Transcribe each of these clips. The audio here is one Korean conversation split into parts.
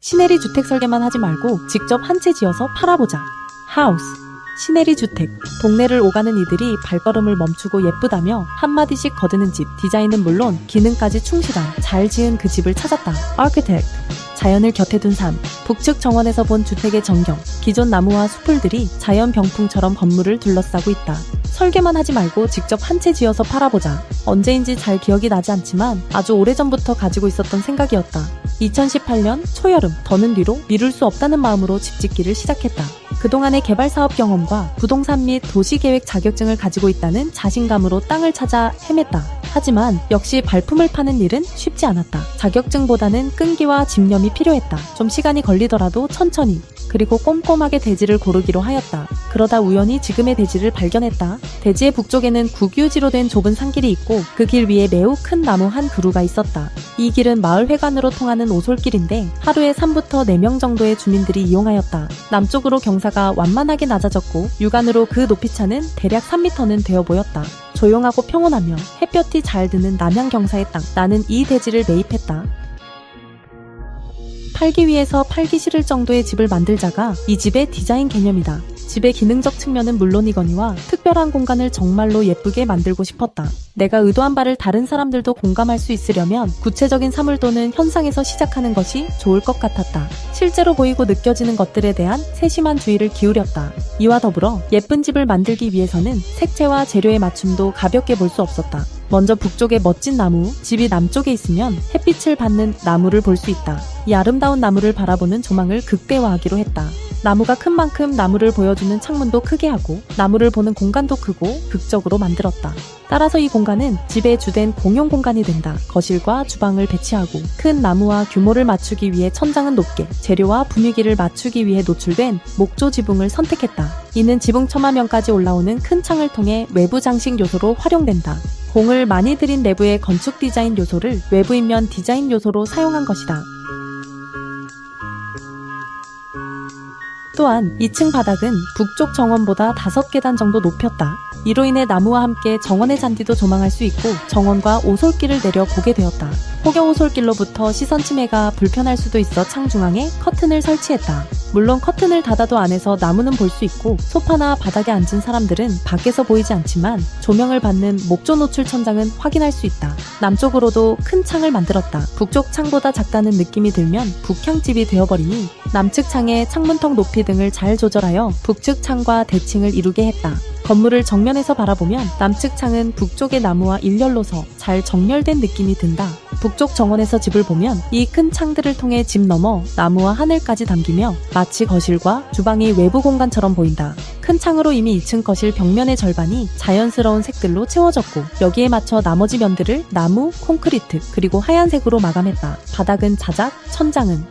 시내리 주택 설계만 하지 말고 직접 한 채 지어서 팔아보자. 하우스, 시내리 주택. 동네를 오가는 이들이 발걸음을 멈추고 예쁘다며 한마디씩 거드는 집. 디자인은 물론 기능까지 충실한 잘 지은 그 집을 찾았다. 아키텍트. 자연을 곁에 둔 삶. 북측 정원에서 본 주택의 전경. 기존 나무와 숲풀들이 자연 병풍처럼 건물을 둘러싸고 있다. 설계만 하지 말고 직접 한 채 지어서 팔아보자. 언제인지 잘 기억이 나지 않지만 아주 오래전부터 가지고 있었던 생각이었다. 2018년 초여름, 더는 뒤로 미룰 수 없다는 마음으로 집 짓기를 시작했다. 그동안의 개발 사업 경험과 부동산 및 도시계획 자격증을 가지고 있다는 자신감으로 땅을 찾아 헤맸다. 하지만 역시 발품을 파는 일은 쉽지 않았다. 자격증보다는 끈기와 집념이 필요했다. 좀 시간이 걸리더라도 천천히, 그리고 꼼꼼하게 대지를 고르기로 하였다. 그러다 우연히 지금의 대지를 발견했다. 대지의 북쪽에는 국유지로 된 좁은 산길이 있고 그 길 위에 매우 큰 나무 한 그루가 있었다. 이 길은 마을 회관으로 통하는 오솔길인데 하루에 3부터 4명 정도의 주민들이 이용하였다. 남쪽으로 경사가 완만하게 낮아졌고 육안으로 그 높이차는 대략 3m는 되어 보였다. 조용하고 평온하며 햇볕이 잘 드는 남양 경사의 땅. 나는 이 대지를 매입했다. 팔기 위해서 팔기 싫을 정도의 집을 만들자가 이 집의 디자인 개념이다. 집의 기능적 측면은 물론이거니와 특별한 공간을 정말로 예쁘게 만들고 싶었다. 내가 의도한 바를 다른 사람들도 공감할 수 있으려면 구체적인 사물 또는 현상에서 시작하는 것이 좋을 것 같았다. 실제로 보이고 느껴지는 것들에 대한 세심한 주의를 기울였다. 이와 더불어 예쁜 집을 만들기 위해서는 색채와 재료의 맞춤도 가볍게 볼 수 없었다. 먼저 북쪽의 멋진 나무, 집이 남쪽에 있으면 햇빛을 받는 나무를 볼 수 있다. 이 아름다운 나무를 바라보는 조망을 극대화하기로 했다. 나무가 큰 만큼 나무를 보여주는 창문도 크게 하고 나무를 보는 공간도 크고 극적으로 만들었다. 따라서 이 공간은 집의 주된 공용 공간이 된다. 거실과 주방을 배치하고 큰 나무와 규모를 맞추기 위해 천장은 높게, 재료와 분위기를 맞추기 위해 노출된 목조 지붕을 선택했다. 이는 지붕 처마면까지 올라오는 큰 창을 통해 외부 장식 요소로 활용된다. 공을 많이 들인 내부의 건축 디자인 요소를 외부 인면 디자인 요소로 사용한 것이다. 또한 2층 바닥은 북쪽 정원보다 5계단 정도 높였다. 이로 인해 나무와 함께 정원의 잔디도 조망할 수 있고 정원과 오솔길을 내려 보게 되었다. 혹여 오솔길로부터 시선 침해가 불편할 수도 있어 창 중앙에 커튼을 설치했다. 물론 커튼을 닫아도 안에서 나무는 볼 수 있고 소파나 바닥에 앉은 사람들은 밖에서 보이지 않지만 조명을 받는 목조 노출 천장은 확인할 수 있다. 남쪽으로도 큰 창을 만들었다. 북쪽 창보다 작다는 느낌이 들면 북향집이 되어버리니 남측 창의 창문턱 높이 등을 잘 조절하여 북측 창과 대칭을 이루게 했다. 건물을 정면에서 바라보면 남측 창은 북쪽의 나무와 일렬로서 잘 정렬된 느낌이 든다. 북쪽 정원에서 집을 보면 이 큰 창들을 통해 집 너머 나무와 하늘까지 담기며 마치 거실과 주방이 외부 공간처럼 보인다. 큰 창으로 이미 2층 거실 벽면의 절반이 자연스러운 색들로 채워졌고 여기에 맞춰 나머지 면들을 나무, 콘크리트, 그리고 하얀색으로 마감했다. 바닥은 자작, 천장은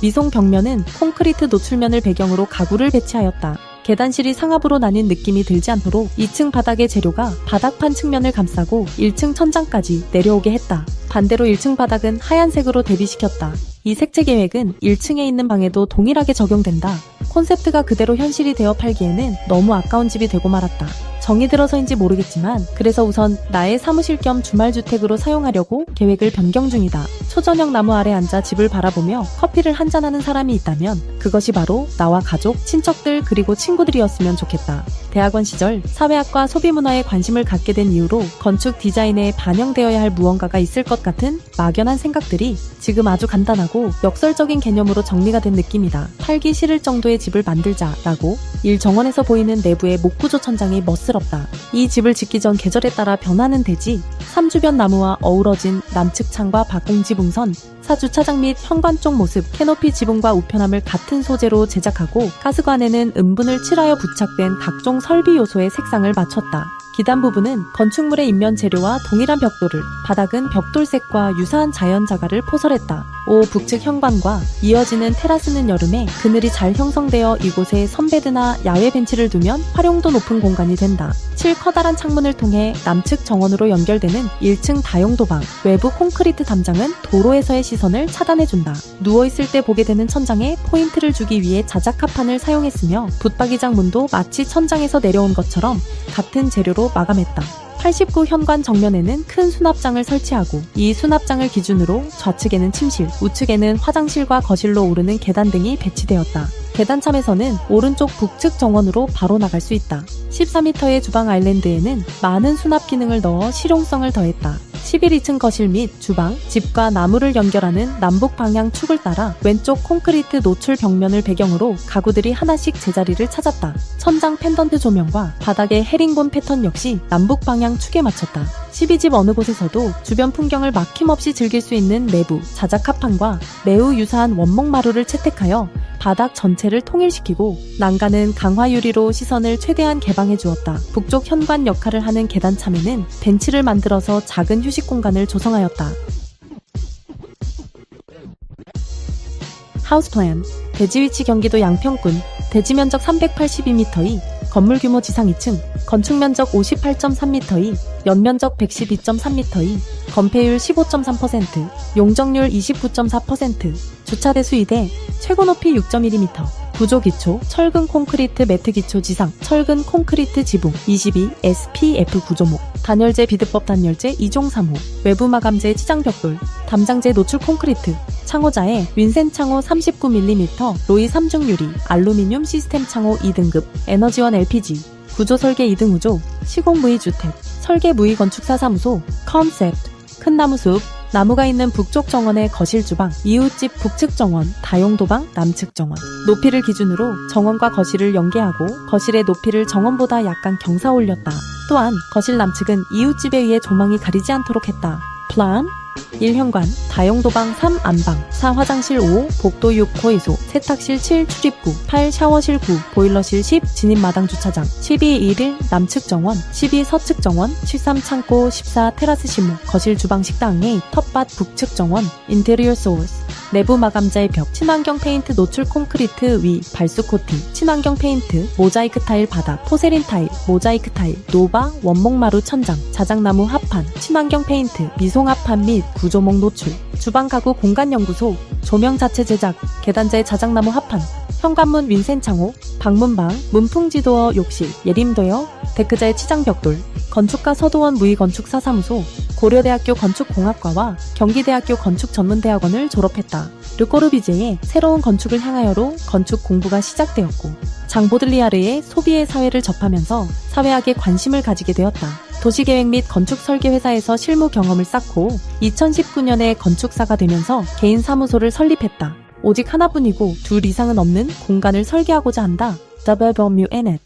미송 벽면은 콘크리트 노출면을 배경으로 가구를 배치하였다. 계단실이 상하부로 나뉜 느낌이 들지 않도록 2층 바닥의 재료가 바닥판 측면을 감싸고 1층 천장까지 내려오게 했다. 반대로 1층 바닥은 하얀색으로 대비시켰다. 이 색채 계획은 1층에 있는 방에도 동일하게 적용된다. 콘셉트가 그대로 현실이 되어 팔기에는 너무 아까운 집이 되고 말았다. 정이 들어서인지 모르겠지만 그래서 우선 나의 사무실 겸 주말주택으로 사용하려고 계획을 변경 중이다. 초저녁 나무 아래 앉아 집을 바라보며 커피를 한잔하는 사람이 있다면 그것이 바로 나와 가족, 친척들 그리고 친구들이었으면 좋겠다. 대학원 시절 사회학과 소비문화에 관심을 갖게 된 이후로 건축 디자인에 반영되어야 할 무언가가 있을 것 같은 막연한 생각들이 지금 아주 간단하고 역설적인 개념으로 정리가 된 느낌이다. 팔기 싫을 정도의 집을 만들자라고. 정원에서 보이는 내부의 목구조 천장이 멋스럽다. 이 집을 짓기 전 계절에 따라 변하는 대지, 3주변 나무와 어우러진 남측 창과 박공 지붕선, 사주차장 및 현관 쪽 모습, 캐노피 지붕과 우편함을 같은 소재로 제작하고 가스관에는 음분을 칠하여 부착된 각종 설비 요소의 색상을 맞췄다. 기단 부분은 건축물의 인면 재료와 동일한 벽돌을, 바닥은 벽돌색과 유사한 자연 자갈을 포설했다. 북측 현관과 이어지는 테라스는 여름에 그늘이 잘 형성되어 이곳에 선베드나 야외 벤치를 두면 활용도 높은 공간이 된다. 7 커다란 창문을 통해 남측 정원으로 연결되는 1층 다용도방, 외부 콘크리트 담장은 도로에서의 시선을 차단해준다. 누워있을 때 보게 되는 천장에 포인트를 주기 위해 자작 합판을 사용했으며 붙박이장 문도 마치 천장에서 내려온 것처럼 같은 재료로 마감했다. 89 현관 정면에는 큰 수납장을 설치하고 이 수납장을 기준으로 좌측에는 침실, 우측에는 화장실과 거실로 오르는 계단 등이 배치되었다. 계단참에서는 오른쪽 북측 정원으로 바로 나갈 수 있다. 14m의 주방 아일랜드에는 많은 수납 기능을 넣어 실용성을 더했다. 11층 거실 및 주방, 집과 나무를 연결하는 남북 방향 축을 따라 왼쪽 콘크리트 노출 벽면을 배경으로 가구들이 하나씩 제자리를 찾았다. 천장 펜던트 조명과 바닥의 헤링본 패턴 역시 남북 방향 축에 맞췄다. 12집 어느 곳에서도 주변 풍경을 막힘없이 즐길 수 있는 내부 자작합판과 매우 유사한 원목마루를 채택하여 바닥 전체를 통일시키고 난간은 강화 유리로 시선을 최대한 개방해 주었다. 북쪽 현관 역할을 하는 계단참에는 벤치를 만들어서 작은 휴식 공간을 조성하였다. 하우스 플랜, 대지 위치 경기도 양평군, 대지 면적 382m의 건물 규모 지상 2층, 건축 면적 58.3m의 연면적 112.3m의 건폐율 15.3%, 용적률 29.4%, 주차 대수 2대, 최고 높이 6.1m, 구조 기초, 철근 콘크리트 매트 기초 지상, 철근 콘크리트 지붕, 22 SPF 구조목, 단열재 비드법 단열재 2종 3호, 외부 마감재 치장 벽돌, 담장재 노출 콘크리트, 창호자에 윈센 창호 39mm, 로이 3중 유리, 알루미늄 시스템 창호 2등급, 에너지원 LPG, 구조 설계 2등 우조, 시공 무의 주택, 설계 무의 건축사 사무소, 컨셉트, 큰 나무숲, 나무가 있는 북쪽 정원의 거실 주방, 이웃집 북측 정원, 다용도방, 남측 정원. 높이를 기준으로 정원과 거실을 연계하고 거실의 높이를 정원보다 약간 경사 올렸다. 또한 거실 남측은 이웃집에 의해 조망이 가리지 않도록 했다. 플랜 1현관, 다용도방 3 안방, 4 화장실 5, 복도 6 호의소, 세탁실 7 출입구, 8 샤워실 9, 보일러실 10 진입마당 주차장, 12 1일 남측 정원, 12 서측 정원, 13 창고, 14 테라스 시모, 거실 주방 식당 A, 텃밭 북측 정원, 인테리어 소스, 내부 마감자의 벽, 친환경 페인트 노출 콘크리트 위, 발수 코팅, 친환경 페인트, 모자이크 타일 바닥, 포세린 타일, 모자이크 타일, 노바, 원목마루 천장, 자작나무 합판, 친환경 페인트, 미송 합판 및 구조목 노출, 주방 가구 공간 연구소, 조명 자체 제작, 계단재 자작나무 합판, 현관문 윈센 창호, 방문방, 문풍지도어 욕실, 예림도어, 데크자의 치장 벽돌, 건축가 서도원 무의건축사 사무소, 고려대학교 건축공학과와 경기대학교 건축전문대학원을 졸업했다. 르꼬르비제의 새로운 건축을 향하여로 건축 공부가 시작되었고 장 보들리아르의 소비의 사회를 접하면서 사회학에 관심을 가지게 되었다. 도시계획 및 건축 설계 회사에서 실무 경험을 쌓고 2019년에 건축사가 되면서 개인 사무소를 설립했다. 오직 하나뿐이고 둘 이상은 없는 공간을 설계하고자 한다. WMUNet